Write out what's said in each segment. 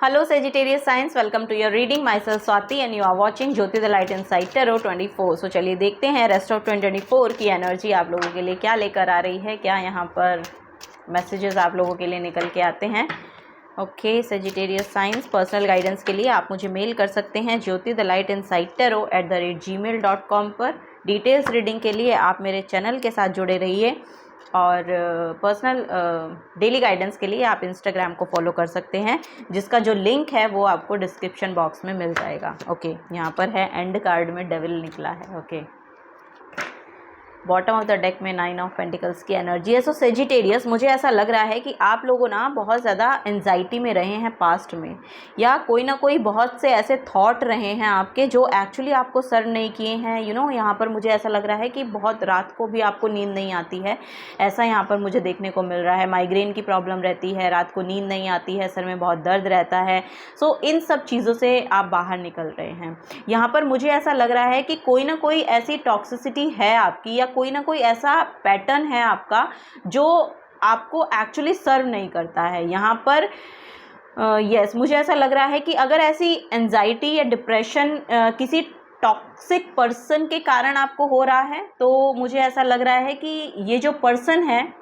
Hello Sagittarius signs, welcome to your reading. Myself Swati and you are watching Jyoti the Light Inside Tarot 24. So चलिए देखते हैं rest of 2024 की energy आप लोगों के लिए क्या लेकर आ रही है, क्या यहाँ पर मैसेजेस आप लोगों के लिए निकल के आते हैं. Okay Sagittarius signs, personal guidance के लिए आप मुझे मेल कर सकते हैं jyotithelightinsidetaro@gmail.com पर. डिटेल्स रीडिंग के लिए आप मेरे चैनल के साथ जुड़े रहिए और पर्सनल डेली गाइडेंस के लिए आप इंस्टाग्राम को फॉलो कर सकते हैं, जिसका जो लिंक है वो आपको डिस्क्रिप्शन बॉक्स में मिल जाएगा. ओके यहाँ पर है एंड कार्ड में डेविल निकला है. Okay bottom of the deck में 9 ऑफ पेंटिकल्स की एनर्जी है. सो सेजिटेरियस, मुझे ऐसा लग रहा है कि आप लोगों ना बहुत ज़्यादा एंजाइटी में रहे हैं पास्ट में, या कोई ना कोई बहुत से ऐसे थॉट रहे हैं आपके जो एक्चुअली आपको सर्व नहीं किए हैं. यहाँ पर मुझे ऐसा लग रहा है कि बहुत रात को भी आपको नींद नहीं आती है, ऐसा यहाँ पर मुझे देखने को मिल रहा है. माइग्रेन की प्रॉब्लम रहती है, रात को नींद नहीं आती है, सर में बहुत दर्द रहता है. सो इन सब चीज़ों से आप बाहर निकल रहे हैं. यहाँ पर मुझे ऐसा लग रहा है कि कोई ना कोई ऐसी टॉक्सिसिटी है आपकी, या कोई ना कोई ऐसा पैटर्न है आपका जो आपको एक्चुअली सर्व नहीं करता है. यहाँ पर यस मुझे ऐसा लग रहा है कि अगर ऐसी एंजाइटी या डिप्रेशन किसी टॉक्सिक पर्सन के कारण आपको हो रहा है, तो मुझे ऐसा लग रहा है कि ये जो पर्सन है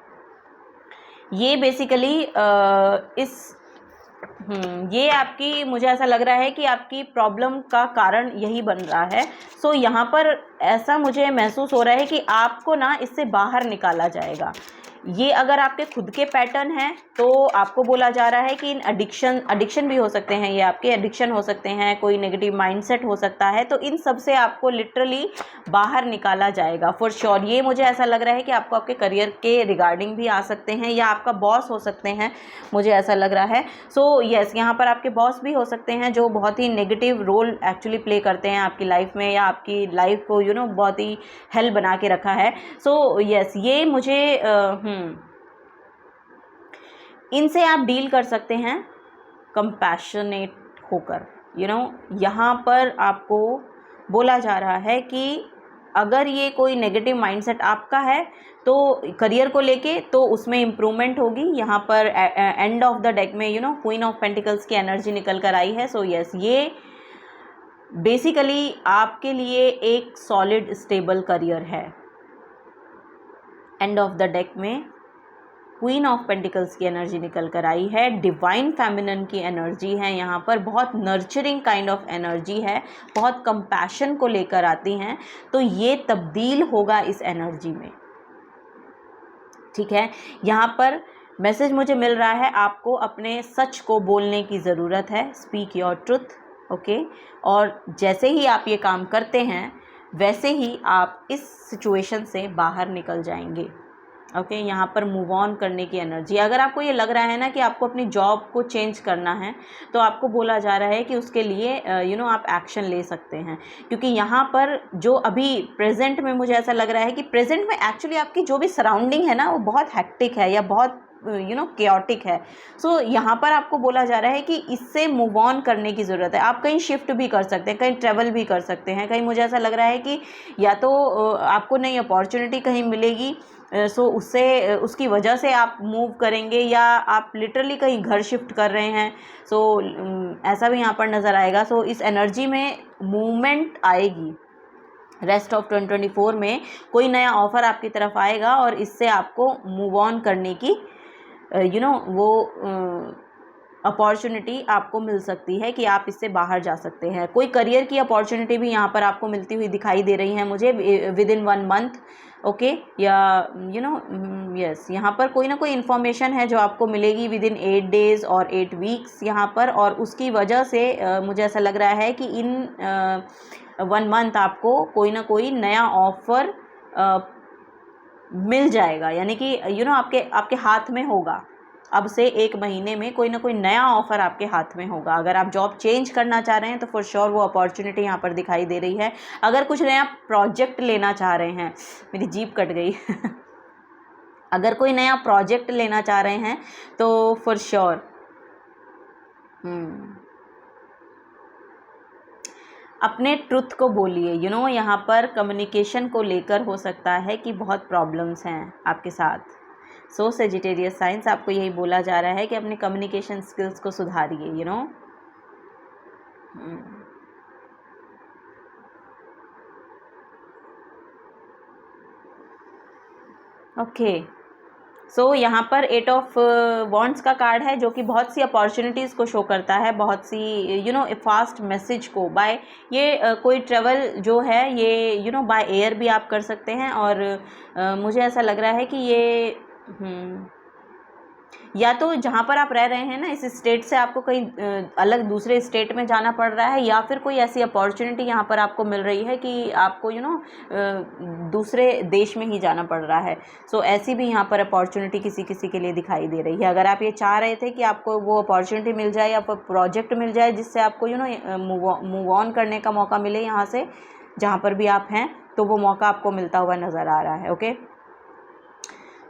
ये बेसिकली ये आपकी, मुझे ऐसा लग रहा है कि आपकी प्रॉब्लम का कारण यही बन रहा है. सो यहाँ पर ऐसा मुझे महसूस हो रहा है कि आपको ना इससे बाहर निकाला जाएगा. ये अगर आपके खुद के पैटर्न हैं तो आपको बोला जा रहा है कि इन एडिक्शन भी हो सकते हैं, ये आपके एडिक्शन हो सकते हैं, कोई नेगेटिव माइंडसेट हो सकता है, तो इन सब से आपको लिटरली बाहर निकाला जाएगा फॉर श्योर. ये मुझे ऐसा लग रहा है कि आपको आपके करियर के रिगार्डिंग भी आ सकते हैं, या आपका बॉस हो सकते हैं, मुझे ऐसा लग रहा है. सो यस यहाँ पर आपके बॉस भी हो सकते हैं जो बहुत ही नेगेटिव रोल एक्चुअली प्ले करते हैं आपकी लाइफ में, या आपकी लाइफ को बहुत ही हेल बना के रखा है. सो यस ये मुझे इनसे आप डील कर सकते हैं कंपैशनेट होकर. यहाँ पर आपको बोला जा रहा है कि अगर ये कोई नेगेटिव माइंडसेट आपका है तो करियर को लेके, तो उसमें इम्प्रूवमेंट होगी. यहाँ पर एंड ऑफ द डेक में क्वीन ऑफ पेंटिकल्स की एनर्जी निकल कर आई है. सो यस ये बेसिकली आपके लिए एक सॉलिड स्टेबल करियर है. एंड ऑफ द डेक में क्वीन ऑफ पेंटिकल्स की एनर्जी निकल कर आई है. डिवाइन फेमिनिन की एनर्जी है. यहाँ पर बहुत नर्चरिंग काइंड ऑफ एनर्जी है, बहुत कंपैशन को लेकर आती हैं. तो ये तब्दील होगा इस एनर्जी में, ठीक है. यहाँ पर मैसेज मुझे मिल रहा है, आपको अपने सच को बोलने की ज़रूरत है. Speak your truth. ओके और जैसे ही आप ये काम करते हैं वैसे ही आप इस सिचुएशन से बाहर निकल जाएंगे. ओके यहाँ पर मूव ऑन करने की एनर्जी. अगर आपको ये लग रहा है ना कि आपको अपनी जॉब को चेंज करना है, तो आपको बोला जा रहा है कि उसके लिए आप एक्शन ले सकते हैं. क्योंकि यहाँ पर जो अभी प्रेजेंट में मुझे ऐसा लग रहा है कि प्रेजेंट में एक्चुअली आपकी जो भी सराउंडिंग है ना वो बहुत हेक्टिक है, या बहुत केओटिक है. सो यहाँ पर आपको बोला जा रहा है कि इससे मूव ऑन करने की ज़रूरत है. आप कहीं शिफ्ट भी कर सकते हैं, कहीं ट्रैवल भी कर सकते हैं, कहीं मुझे ऐसा लग रहा है कि या तो आपको नई अपॉर्चुनिटी कहीं मिलेगी, सो उससे उसकी वजह से आप मूव करेंगे, या आप लिटरली कहीं घर शिफ्ट कर रहे हैं. सो ऐसा भी यहाँ पर नज़र आएगा. सो इस एनर्जी में मूवमेंट आएगी. रेस्ट ऑफ 2024 में कोई नया ऑफ़र आपकी तरफ आएगा और इससे आपको मूव ऑन करने की वो अपॉर्चुनिटी आपको मिल सकती है कि आप इससे बाहर जा सकते हैं. कोई करियर की अपॉर्चुनिटी भी यहाँ पर आपको मिलती हुई दिखाई दे रही है मुझे विद इन 1 मंथ. ओके या यस यहाँ पर कोई ना कोई इन्फॉर्मेशन है जो आपको मिलेगी विद इन 8 डेज़ और 8 वीक्स यहाँ पर, और उसकी वजह से मुझे ऐसा लग रहा है कि इन 1 मंथ आपको कोई ना कोई नया ऑफ़र मिल जाएगा. यानी कि आपके हाथ में होगा. अब से 1 महीने में कोई ना कोई नया ऑफ़र आपके हाथ में होगा. अगर आप जॉब चेंज करना चाह रहे हैं तो फॉर श्योर वो अपॉर्चुनिटी यहाँ पर दिखाई दे रही है. अगर कुछ नया प्रोजेक्ट लेना चाह रहे हैं, मेरी जीभ कट गई अगर कोई नया प्रोजेक्ट लेना चाह रहे हैं तो फॉर श्योर अपने ट्रुथ को बोलिए. यहाँ पर कम्युनिकेशन को लेकर हो सकता है कि बहुत प्रॉब्लम्स हैं आपके साथ. सो सेजिटेरियस साइंस आपको यही बोला जा रहा है कि अपने कम्युनिकेशन स्किल्स को सुधारिए. ओके, सो यहाँ पर 8 ऑफ वॉन्ड्स का कार्ड है, जो कि बहुत सी अपॉर्चुनिटीज़ को शो करता है, बहुत सी फास्ट मैसेज को बाय ये कोई ट्रेवल जो है ये बाय एयर भी आप कर सकते हैं। और मुझे ऐसा लग रहा है कि ये या तो जहाँ पर आप रह रहे हैं ना, इस स्टेट से आपको कहीं अलग दूसरे स्टेट में जाना पड़ रहा है, या फिर कोई ऐसी अपॉर्चुनिटी यहाँ पर आपको मिल रही है कि आपको दूसरे देश में ही जाना पड़ रहा है। सो ऐसी भी यहाँ पर अपॉर्चुनिटी किसी किसी के लिए दिखाई दे रही है। अगर आप ये चाह रहे थे कि आपको वो अपॉर्चुनिटी मिल जाए या प्रोजेक्ट मिल जाए जिससे आपको मूव ऑन करने का मौका मिले यहाँ से जहाँ पर भी आप हैं, तो वो मौका आपको मिलता हुआ नज़र आ रहा है। ओके,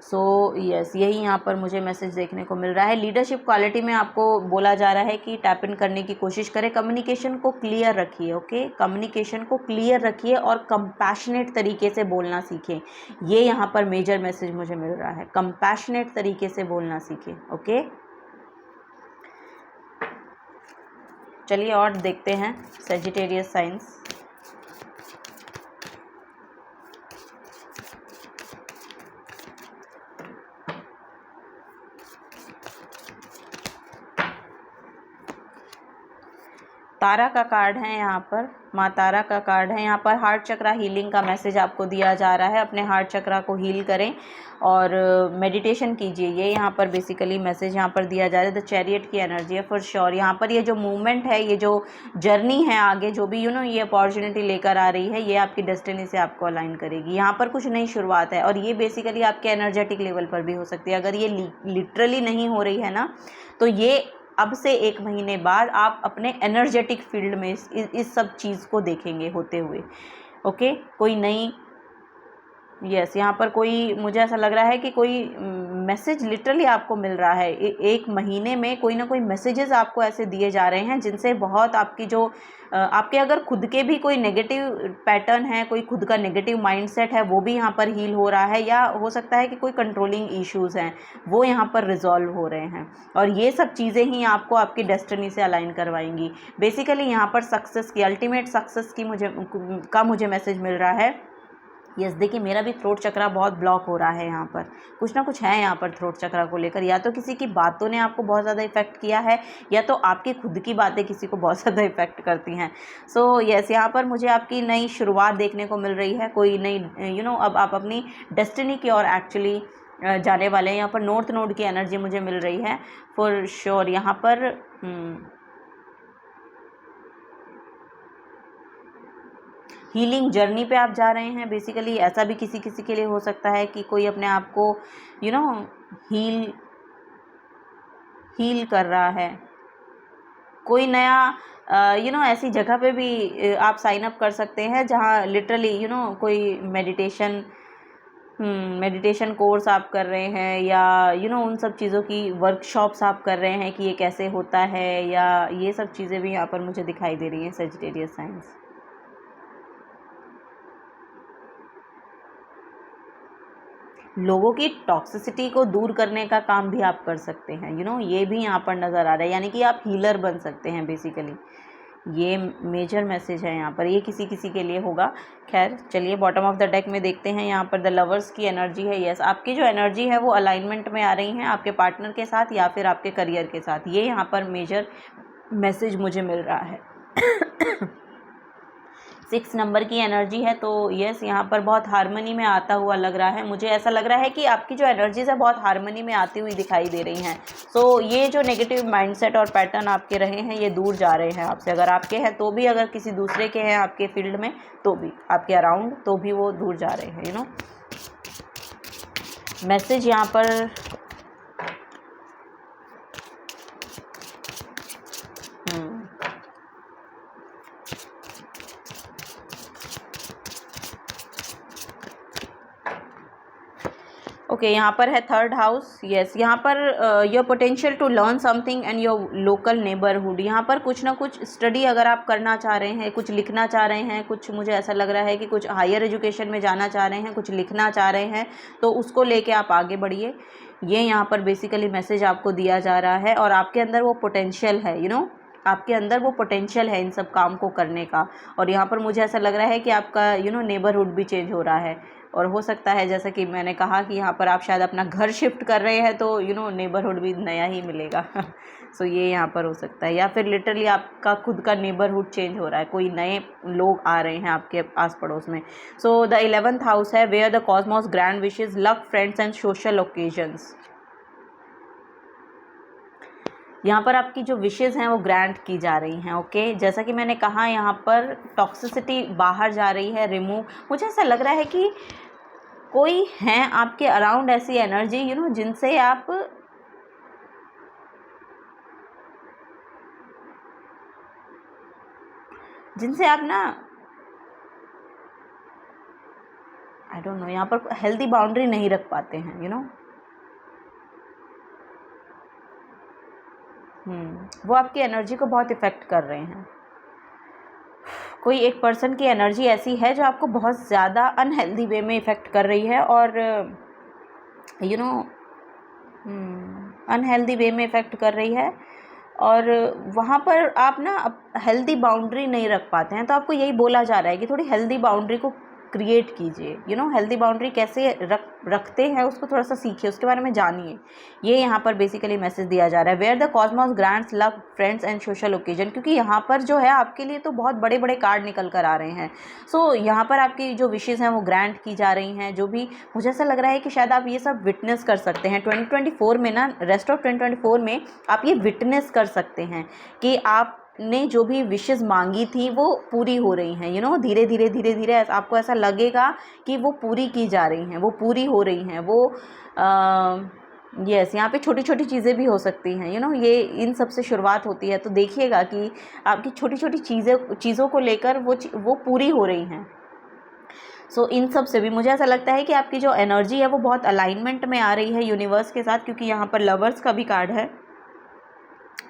सो यस, यही यहाँ पर मुझे मैसेज देखने को मिल रहा है। लीडरशिप क्वालिटी में आपको बोला जा रहा है कि टैप इन करने की कोशिश करें, कम्युनिकेशन को क्लियर रखिए। ओके, कम्युनिकेशन को क्लियर रखिए और कंपैशनेट तरीके से बोलना सीखें। ये यहाँ पर मेजर मैसेज मुझे मिल रहा है, कंपैशनेट तरीके से बोलना सीखें। ओके, चलिए और देखते हैं सजिटेरियस साइंस। तारा का कार्ड है यहाँ पर, माँ तारा का कार्ड है यहाँ पर। हार्ट चक्रा हीलिंग का मैसेज आपको दिया जा रहा है, अपने हार्ट चक्रा को हील करें और मेडिटेशन कीजिए। ये यहाँ पर बेसिकली मैसेज यहाँ पर दिया जा रहा है। द चैरियट की एनर्जी है फॉर श्योर। यहाँ पर ये जो मूवमेंट है, ये जो जर्नी है आगे, जो भी ये अपॉर्चुनिटी लेकर आ रही है, ये आपकी डेस्टिनी से आपको अलाइन करेगी। यहाँ पर कुछ नई शुरुआत है और ये बेसिकली आपके एनर्जेटिक लेवल पर भी हो सकती है। अगर ये लिटरली नहीं हो रही है ना, तो ये अब से 1 महीने बाद आप अपने एनर्जेटिक फील्ड में इस सब चीज़ को देखेंगे होते हुए। ओके, कोई नई यस यहाँ पर कोई, मुझे ऐसा लग रहा है कि कोई मैसेज लिटरली आपको मिल रहा है। 1 महीने में कोई ना कोई मैसेजेस आपको ऐसे दिए जा रहे हैं जिनसे बहुत आपकी जो आपके अगर खुद के भी कोई नेगेटिव पैटर्न है, कोई खुद का नेगेटिव माइंडसेट है, वो भी यहाँ पर हील हो रहा है, या हो सकता है कि कोई कंट्रोलिंग इश्यूज़ हैं वो यहाँ पर रिजॉल्व हो रहे हैं। और ये सब चीज़ें ही आपको आपकी डेस्टिनी से अलाइन करवाएंगी। बेसिकली यहाँ पर सक्सेस की, अल्टीमेट सक्सेस की मुझे मैसेज मिल रहा है। यस, देखिए मेरा भी थ्रोट चक्रा बहुत ब्लॉक हो रहा है यहाँ पर, कुछ ना कुछ है यहाँ पर थ्रोट चक्रा को लेकर। या तो किसी की बातों ने आपको बहुत ज़्यादा इफेक्ट किया है, या तो आपकी खुद की बातें किसी को बहुत ज़्यादा इफेक्ट करती हैं। सो यस, यहाँ पर मुझे आपकी नई शुरुआत देखने को मिल रही है, कोई नई अब आप अपनी डेस्टिनी की ओर एक्चुअली जाने वाले हैं। यहाँ पर नॉर्थ नोड की एनर्जी मुझे मिल रही है फॉर श्योर। यहाँ पर हीलिंग जर्नी पे आप जा रहे हैं। बेसिकली ऐसा भी किसी किसी के लिए हो सकता है कि कोई अपने आप को हील कर रहा है। कोई नया ऐसी जगह पे भी आप साइन अप कर सकते हैं जहाँ लिटरली कोई मेडिटेशन कोर्स आप कर रहे हैं, या उन सब चीज़ों की वर्कशॉप्स आप कर रहे हैं कि ये कैसे होता है, या ये सब चीज़ें भी यहाँ पर मुझे दिखाई दे रही हैं सजिटेरियस साइंस। लोगों की टॉक्सिसिटी को दूर करने का काम भी आप कर सकते हैं। ये भी यहाँ पर नज़र आ रहा है, यानी कि आप हीलर बन सकते हैं बेसिकली। ये मेजर मैसेज है यहाँ पर, ये किसी किसी के लिए होगा। खैर चलिए बॉटम ऑफ द डेक में देखते हैं। यहाँ पर द लवर्स की एनर्जी है। यस, आपकी जो एनर्जी है वो अलाइनमेंट में आ रही है आपके पार्टनर के साथ या फिर आपके करियर के साथ। ये यहाँ पर मेजर मैसेज मुझे मिल रहा है। 6 नंबर की एनर्जी है, तो यस यहाँ पर बहुत हारमनी में आता हुआ लग रहा है। मुझे ऐसा लग रहा है कि आपकी जो एनर्जीज है बहुत हारमनी में आती हुई दिखाई दे रही हैं। सो ये जो नेगेटिव माइंडसेट और पैटर्न आपके रहे हैं ये दूर जा रहे हैं आपसे। अगर आपके हैं तो भी, अगर किसी दूसरे के हैं आपके फील्ड में तो भी, आपके अराउंड तो भी वो दूर जा रहे हैं। मैसेज यहाँ पर ओके, यहाँ पर है 3rd हाउस। यस, यहाँ पर your potential to learn something and your local neighbourhood. यहाँ पर कुछ ना कुछ स्टडी अगर आप करना चाह रहे हैं, कुछ लिखना चाह रहे हैं, कुछ मुझे ऐसा लग रहा है कि कुछ हायर एजुकेशन में जाना चाह रहे हैं, कुछ लिखना चाह रहे हैं, तो उसको लेके आप आगे बढ़िए। ये यहाँ पर बेसिकली मैसेज आपको दिया जा रहा है और आपके अंदर वो पोटेंशियल है। आपके अंदर वो पोटेंशियल है इन सब काम को करने का। और यहाँ पर मुझे ऐसा लग रहा है कि आपका नेबरहुड भी चेंज हो रहा है, और हो सकता है जैसा कि मैंने कहा कि यहाँ पर आप शायद अपना घर शिफ्ट कर रहे हैं, तो नेबरहुड भी नया ही मिलेगा। सो ये यहाँ पर हो सकता है, या फिर लिटरली आपका खुद का नेबरहुड चेंज हो रहा है, कोई नए लोग आ रहे हैं आपके आस पड़ोस में। सो द 11th हाउस है where the cosmos grand wishes luck friends and social occasions. यहाँ पर आपकी जो विशेज़ हैं वो ग्रांट की जा रही हैं। ओके, जैसा कि मैंने कहा यहाँ पर टॉक्सिसिटी बाहर जा रही है, रिमूव। मुझे ऐसा लग रहा है कि कोई हैं आपके अराउंड ऐसी एनर्जी जिनसे आप ना आई डोंट नो, यहाँ पर हेल्दी बाउंड्री नहीं रख पाते हैं वो आपकी एनर्जी को बहुत इफ़ेक्ट कर रहे हैं। कोई एक पर्सन की एनर्जी ऐसी है जो आपको बहुत ज़्यादा अनहेल्दी वे में इफ़ेक्ट कर रही है, और अनहेल्दी वे में इफ़ेक्ट कर रही है, और वहाँ पर आप ना हेल्दी बाउंड्री नहीं रख पाते हैं। तो आपको यही बोला जा रहा है कि थोड़ी हेल्दी बाउंड्री को क्रिएट कीजिए। हेल्दी बाउंड्री कैसे रखते हैं उसको थोड़ा सा सीखिए, उसके बारे में जानिए। ये यहाँ पर बेसिकली मैसेज दिया जा रहा है, where the cosmos grants love friends and social occasion, क्योंकि यहाँ पर जो है आपके लिए तो बहुत बड़े बड़े कार्ड निकल कर आ रहे हैं। सो यहाँ पर आपकी जो विशेज़ हैं वो ग्रांट की जा रही हैं। जो भी मुझे ऐसा लग रहा है कि शायद आप ये सब विटनेस कर सकते हैं 2024 में ना, रेस्ट ऑफ 2024 में आप ये विटनेस कर सकते हैं कि आप ने जो भी विशेस मांगी थी वो पूरी हो रही हैं। धीरे धीरे आपको ऐसा लगेगा कि वो पूरी की जा रही हैं, वो पूरी हो रही हैं। वो यस, यहाँ पे छोटी छोटी चीज़ें भी हो सकती हैं। ये इन सब से शुरुआत होती है, तो देखिएगा कि आपकी छोटी छोटी चीज़ों को लेकर वो पूरी हो रही हैं। सो इन सब से भी मुझे ऐसा लगता है कि आपकी जो एनर्जी है वो बहुत अलाइनमेंट में आ रही है यूनिवर्स के साथ, क्योंकि यहाँ पर लवर्स का भी कार्ड है।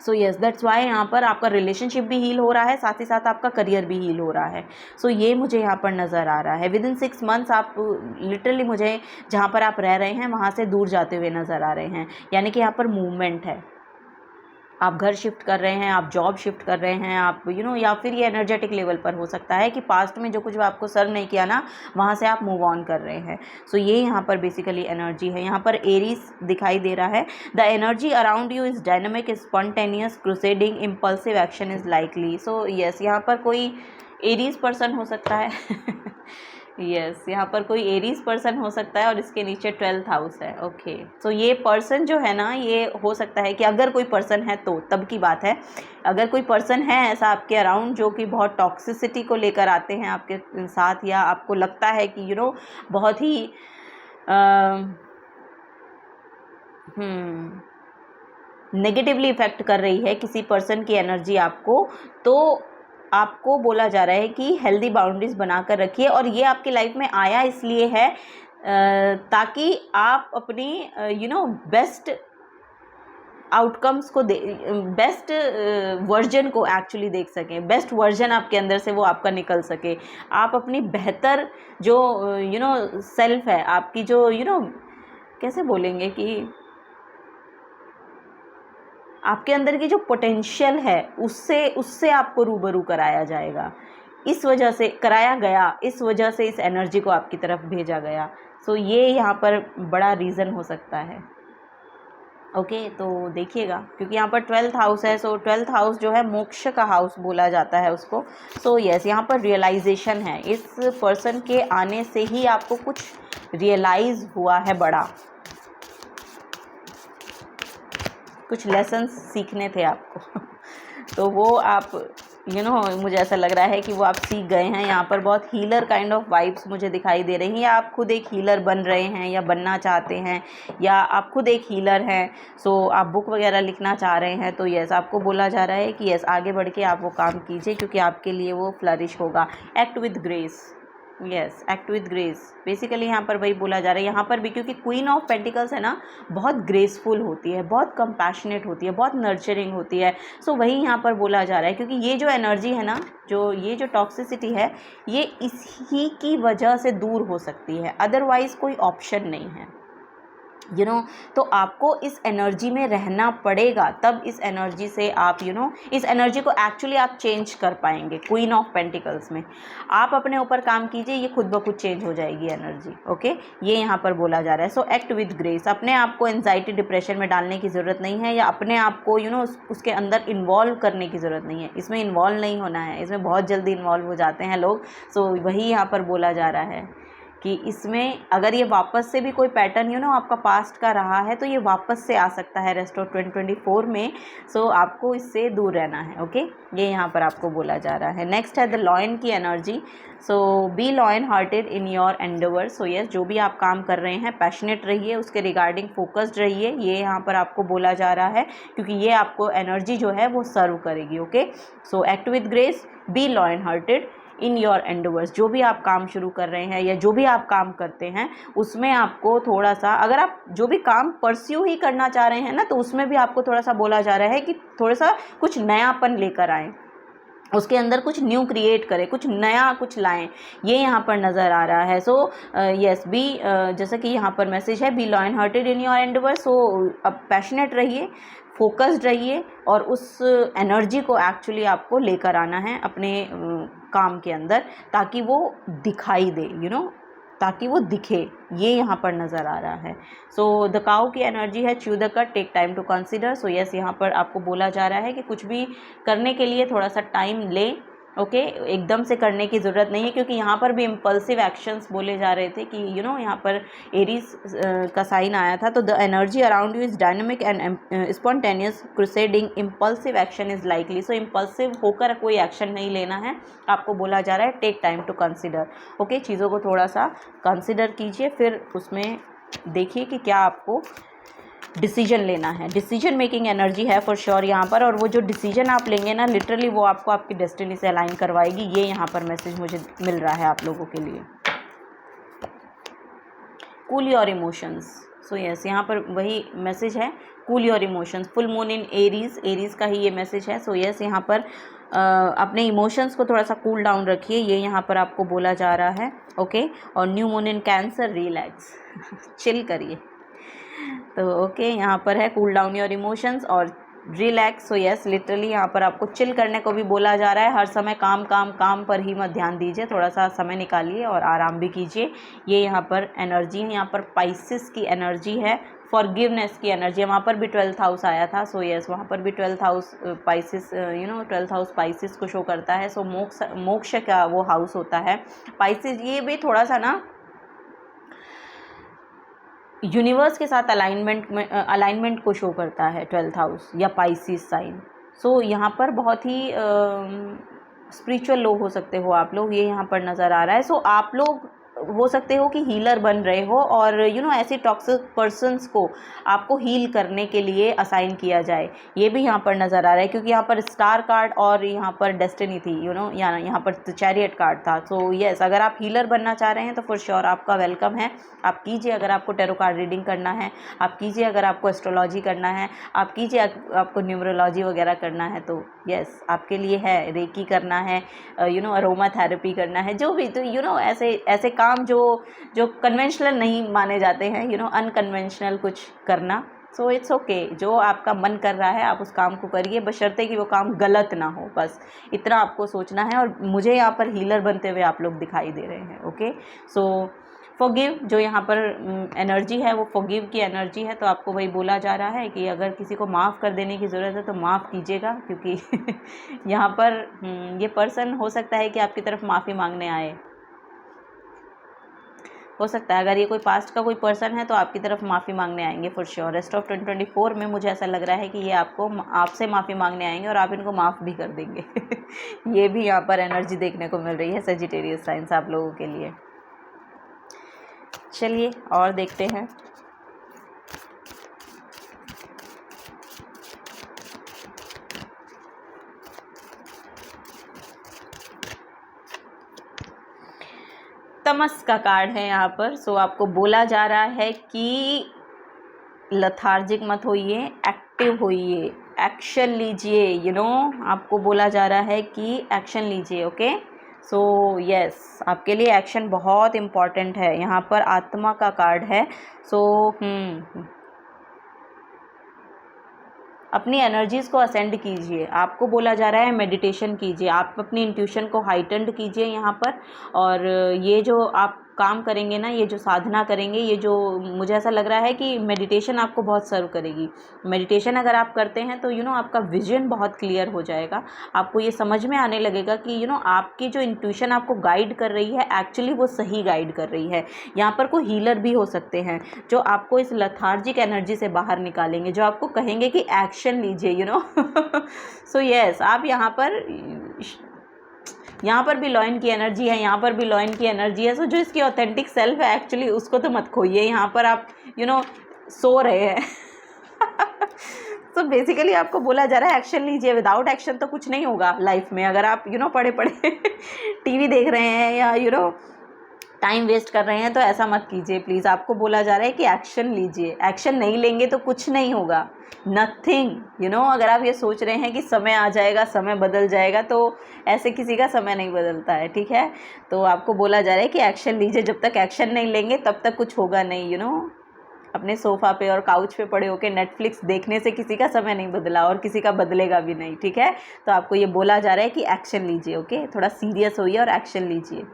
सो येस, दैट्स वाई यहाँ पर आपका रिलेशनशिप भी हील हो रहा है, साथ ही साथ आपका करियर भी हील हो रहा है। सो ये मुझे यहाँ पर नज़र आ रहा है। विद इन 6 मंथ्स आप लिटरली मुझे जहाँ पर आप रह रहे हैं वहाँ से दूर जाते हुए नज़र आ रहे हैं, यानी कि यहाँ पर मूवमेंट है। आप घर शिफ्ट कर रहे हैं, आप जॉब शिफ्ट कर रहे हैं, आप या फिर ये एनर्जेटिक लेवल पर हो सकता है कि पास्ट में जो कुछ आपको सर्व नहीं किया ना, वहाँ से आप मूव ऑन कर रहे हैं। सो ये यहाँ पर बेसिकली एनर्जी है। यहाँ पर एरीज दिखाई दे रहा है, the energy around you is dynamic, spontaneous, crusading, impulsive action is likely. So yes, यहाँ पर कोई एरीज पर्सन हो सकता है। यस, यहाँ पर कोई एरीज पर्सन हो सकता है, और इसके नीचे 12th हाउस है। ओके, सो ये पर्सन जो है ना, ये हो सकता है कि अगर कोई पर्सन है तो तब की बात है। अगर कोई पर्सन है ऐसा आपके अराउंड जो कि बहुत टॉक्सिसिटी को लेकर आते हैं आपके साथ, या आपको लगता है कि बहुत ही नेगेटिवली इफ़ेक्ट कर रही है किसी पर्सन की एनर्जी आपको, तो आपको बोला जा रहा है कि हेल्दी बाउंड्रीज बनाकर रखिए। और ये आपकी लाइफ में आया इसलिए है ताकि आप अपनी बेस्ट आउटकम्स को बेस्ट वर्जन को एक्चुअली देख सकें, बेस्ट वर्जन आपके अंदर से वो आपका निकल सके। आप अपनी बेहतर जो सेल्फ है आपकी, जो कैसे बोलेंगे कि आपके अंदर की जो पोटेंशियल है उससे आपको रूबरू कराया जाएगा। इस वजह से कराया गया, इस वजह से इस एनर्जी को आपकी तरफ भेजा गया। सो ये यहाँ पर बड़ा रीज़न हो सकता है। ओके, तो देखिएगा, क्योंकि यहाँ पर 12th हाउस है। सो 12th हाउस जो है मोक्ष का हाउस बोला जाता है उसको। सो यस, यहाँ पर रियलाइजेशन है। इस पर्सन के आने से ही आपको कुछ रियलाइज़ हुआ है बड़ा, कुछ लेसन्स सीखने थे आपको। तो वो आप मुझे ऐसा लग रहा है कि वो आप सीख गए हैं। यहाँ पर बहुत हीलर काइंड ऑफ वाइब्स मुझे दिखाई दे रही हैं, या आप खुद एक हीलर बन रहे हैं या बनना चाहते हैं, या आप खुद एक हीलर हैं। सो आप बुक वगैरह लिखना चाह रहे हैं, तो यस, आपको बोला जा रहा है कि यस, आगे बढ़ के आप वो काम कीजिए, क्योंकि आपके लिए वो फ्लरिश होगा। Act with grace, yes, act with grace, basically यहाँ पर वही बोला जा रहा है। यहाँ पर भी क्योंकि क्वीन ऑफ पेंटिकल्स है ना, बहुत ग्रेसफुल होती है, बहुत कंपैशनेट होती है, बहुत नर्चरिंग होती है। सो वही यहाँ पर बोला जा रहा है, क्योंकि ये जो एनर्जी है ना, ये जो टॉक्सिसिटी है, ये इसी की वजह से दूर हो सकती है, अदरवाइज़ कोई ऑप्शन नहीं है। तो आपको इस एनर्जी में रहना पड़ेगा, तब इस एनर्जी से आप इस एनर्जी को एक्चुअली आप चेंज कर पाएंगे। क्वीन ऑफ पेंटिकल्स में आप अपने ऊपर काम कीजिए, ये खुद ब खुद चेंज हो जाएगी एनर्जी। ओके, ये यहाँ पर बोला जा रहा है। सो एक्ट विद ग्रेस, अपने आप को एंजाइटी डिप्रेशन में डालने की ज़रूरत नहीं है, या अपने आप को उसके अंदर इन्वॉल्व करने की ज़रूरत नहीं है। इसमें इन्वॉल्व नहीं होना है, इसमें बहुत जल्दी इन्वॉल्व हो जाते हैं लोग। सो वही यहाँ पर बोला जा रहा है कि इसमें अगर ये वापस से भी कोई पैटर्न आपका पास्ट का रहा है तो ये वापस से आ सकता है रेस्ट ऑफ 2024 में। सो आपको इससे दूर रहना है। ओके, ये यहाँ पर आपको बोला जा रहा है। नेक्स्ट है द लॉयन की energy. So be lion hearted in your endeavour. So yes, जो भी आप काम कर रहे हैं पैशनेट रहिए, उसके रिगार्डिंग फोकस्ड रहिए, ये यहाँ पर आपको बोला जा रहा है, क्योंकि ये आपको एनर्जी जो है वो सर्व करेगी। Okay, so act with grace, be lion hearted in your endeavours. जो भी आप काम शुरू कर रहे हैं या जो भी आप काम करते हैं उसमें आपको थोड़ा सा, अगर आप जो भी काम परस्यू ही करना चाह रहे हैं ना, तो उसमें भी आपको थोड़ा सा बोला जा रहा है कि थोड़ा सा कुछ नयापन लेकर आएँ, उसके अंदर कुछ न्यू क्रिएट करें, कुछ नया कुछ लाएं, ये यहाँ पर नज़र आ रहा है। सो यस, बी जैसा कि यहाँ पर मैसेज है, be lion hearted in your endeavour. So अब पैशनेट रहिए, फोकस्ड रहिए, और उस एनर्जी को एक्चुअली आपको लेकर आना है अपने काम के अंदर, ताकि वो दिखाई दे, ताकि वो दिखे, ये यहाँ पर नज़र आ रहा है। सो द काउ की एनर्जी है chew the cud, take time to consider. So yes, यहाँ पर आपको बोला जा रहा है कि कुछ भी करने के लिए थोड़ा सा टाइम ले। ओके, एकदम से करने की ज़रूरत नहीं है, क्योंकि यहाँ पर भी इम्पल्सिव एक्शंस बोले जा रहे थे कि यहाँ पर एरीज का साइन आया था। तो the energy around you is dynamic and spontaneous, crusading, impulsive action is likely. So impulsive होकर कोई एक्शन नहीं लेना है, आपको बोला जा रहा है take time to consider. Okay, चीज़ों को थोड़ा सा कंसिडर कीजिए, फिर उसमें देखिए कि क्या आपको डिसीजन लेना है। डिसीजन मेकिंग एनर्जी है फॉर श्योर यहाँ पर, और वो जो डिसीजन आप लेंगे ना, लिटरली वो आपको आपकी डेस्टिनी से अलाइन करवाएगी। ये यहाँ पर मैसेज मुझे मिल रहा है आप लोगों के लिए। Cool your emotions. So yes, यहाँ पर वही मैसेज है, cool your emotions. Full moon in Aries, Aries का ही ये मैसेज है। सो यस, यहाँ पर अपने इमोशंस को थोड़ा सा कूल डाउन रखिए, ये यहाँ पर आपको बोला जा रहा है। ओके, और new moon in cancer, relax, chill करिए। तो ओके, यहाँ पर है कूल डाउन योर इमोशंस और रिलैक्स। सो यस, लिटरली यहाँ पर आपको चिल करने को भी बोला जा रहा है। हर समय काम काम काम पर ही मत ध्यान दीजिए, थोड़ा सा समय निकालिए और आराम भी कीजिए, ये यहाँ पर एनर्जी है। यहाँ पर पाइसिस की एनर्जी है, फॉरगिवनेस की एनर्जी है। वहाँ पर भी 12th हाउस आया था। सो यस, वहाँ पर भी 12th house Pisces 12th house Pisces को शो करता है। सो मोक्ष का वो हाउस होता है पाइसिस। ये भी थोड़ा सा ना यूनिवर्स के साथ अलाइनमेंट को शो करता है 12th हाउस या पाइसिस साइन। सो यहाँ पर बहुत ही स्पिरिचुअल लोग हो सकते हो आप लोग, ये यहाँ पर नज़र आ रहा है। सो आप लोग हो सकते हो कि हीलर बन रहे हो, और ऐसे टॉक्सिक पर्सन्स को आपको हील करने के लिए असाइन किया जाए, ये भी यहाँ पर नज़र आ रहा है, क्योंकि यहाँ पर स्टार कार्ड और यहाँ पर डेस्टिनी थी, यहाँ पर चैरियट कार्ड था। सो यस, अगर आप हीलर बनना चाह रहे हैं तो फॉर श्योर आपका वेलकम है, आप कीजिए। अगर आपको टैरो कार्ड रीडिंग करना है आप कीजिए, अगर आपको एस्ट्रोलॉजी करना है आप कीजिए, आपको न्यूमरोलॉजी वगैरह करना है तो यस आपके लिए है। रेकी करना है, अरोमा थेरेपी करना है, जो भी, तो ऐसे काम जो कन्वेंशनल नहीं माने जाते हैं, अनकन्वेंशनल कुछ करना। सो इट्स ओके, जो आपका मन कर रहा है आप उस काम को करिए, बशर्ते कि वो काम गलत ना हो, बस इतना आपको सोचना है। और मुझे यहाँ पर हीलर बनते हुए आप लोग दिखाई दे रहे हैं। ओके, सो फॉरगिव, जो यहाँ पर एनर्जी है वो फॉरगिव की एनर्जी है। तो आपको वही बोला जा रहा है कि अगर किसी को माफ़ कर देने की ज़रूरत है तो माफ़ कीजिएगा, क्योंकि यहाँ पर ये पर्सन हो सकता है कि आपकी तरफ माफ़ी मांगने आए, हो सकता है। अगर ये कोई पास्ट का कोई पर्सन है तो आपकी तरफ माफ़ी मांगने आएंगे फॉर श्योर। रेस्ट ऑफ 2024 में मुझे ऐसा लग रहा है कि ये आपसे माफ़ी मांगने आएंगे और आप इनको माफ़ भी कर देंगे। ये भी यहाँ पर एनर्जी देखने को मिल रही है सजिटेरियस साइंस आप लोगों के लिए। चलिए और देखते हैं। तमस का कार्ड है यहाँ पर। सो आपको बोला जा रहा है कि लथार्जिक मत होइए, एक्टिव होइए, एक्शन लीजिए। आपको बोला जा रहा है कि एक्शन लीजिए। ओके, सो यस, आपके लिए एक्शन बहुत इम्पॉर्टेंट है। यहाँ पर आत्मा का कार्ड है। सो अपनी एनर्जीज़ को असेंड कीजिए। आपको बोला जा रहा है मेडिटेशन कीजिए, आप अपनी इंट्यूशन को हाइटेंड कीजिए यहाँ पर। और ये जो आप काम करेंगे ना, ये जो साधना करेंगे, ये जो मुझे ऐसा लग रहा है कि मेडिटेशन आपको बहुत सर्व करेगी। मेडिटेशन अगर आप करते हैं तो आपका विजन बहुत क्लियर हो जाएगा। आपको ये समझ में आने लगेगा कि आपकी जो इंट्यूशन आपको गाइड कर रही है, एक्चुअली वो सही गाइड कर रही है। यहाँ पर कोई हीलर भी हो सकते हैं जो आपको इस लथार्जिक एनर्जी से बाहर निकालेंगे, जो आपको कहेंगे कि एक्शन लीजिए। सो यस, आप यहाँ पर भी लॉयन की एनर्जी है, यहाँ पर भी लॉयन की एनर्जी है। सो जो इसकी ऑथेंटिक सेल्फ है एक्चुअली, उसको तो मत खोइए। यहाँ पर आप सो रहे हैं। तो बेसिकली आपको बोला जा रहा है एक्शन लीजिए। विदाउट एक्शन तो कुछ नहीं होगा लाइफ में। अगर आप पड़े पड़े टीवी देख रहे हैं या टाइम वेस्ट कर रहे हैं तो ऐसा मत कीजिए प्लीज़। आपको बोला जा रहा है कि एक्शन लीजिए। एक्शन नहीं लेंगे तो कुछ नहीं होगा, नथिंग। अगर आप ये सोच रहे हैं कि समय आ जाएगा, समय बदल जाएगा, तो ऐसे किसी का समय नहीं बदलता है, ठीक है। तो आपको बोला जा रहा है कि एक्शन लीजिए। जब तक एक्शन नहीं लेंगे तब तक कुछ होगा नहीं। अपने सोफ़ा पे और काउच पे पड़े होकर नेटफ्लिक्स देखने से किसी का समय नहीं बदला और किसी का बदलेगा भी नहीं, ठीक है। तो आपको ये बोला जा रहा है कि एक्शन लीजिए, ओके। थोड़ा सीरियस होइए और एक्शन लीजिए।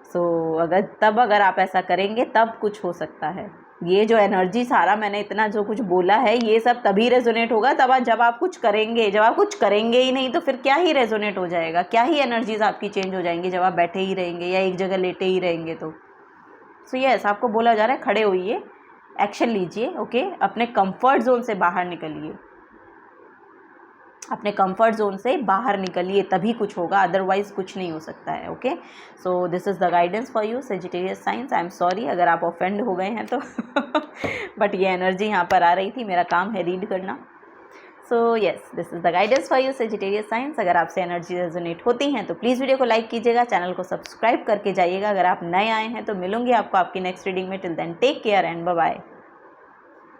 अगर आप ऐसा करेंगे तब कुछ हो सकता है। ये जो एनर्जी सारा मैंने इतना जो कुछ बोला है, ये सब तभी रेजोनेट होगा जब आप कुछ करेंगे। जब आप कुछ करेंगे ही नहीं तो फिर क्या ही रेजोनेट हो जाएगा, क्या ही एनर्जीज आपकी चेंज हो जाएंगी जब आप बैठे ही रहेंगे या एक जगह लेटे ही रहेंगे तो। यस, आपको बोला जा रहा है खड़े होइए, एक्शन लीजिए, ओके। अपने कंफर्ट जोन से बाहर निकलिए, अपने कंफर्ट जोन से बाहर निकलिए, तभी कुछ होगा, अदरवाइज कुछ नहीं हो सकता है, okay. So this is the guidance for you Sagittarius science. I am sorry अगर आप ऑफेंड हो गए हैं तो बट ये एनर्जी यहाँ पर आ रही थी, मेरा काम है रीड करना। So yes, this is the guidance for you Sagittarius science. अगर आपसे एनर्जी रेजोनेट होती हैं तो प्लीज़ वीडियो को लाइक कीजिएगा, चैनल को सब्सक्राइब करके जाइएगा। अगर आप नए आए हैं तो मिलूंगी आपको आपकी नेक्स्ट रीडिंग में। Till then take care and bye bye.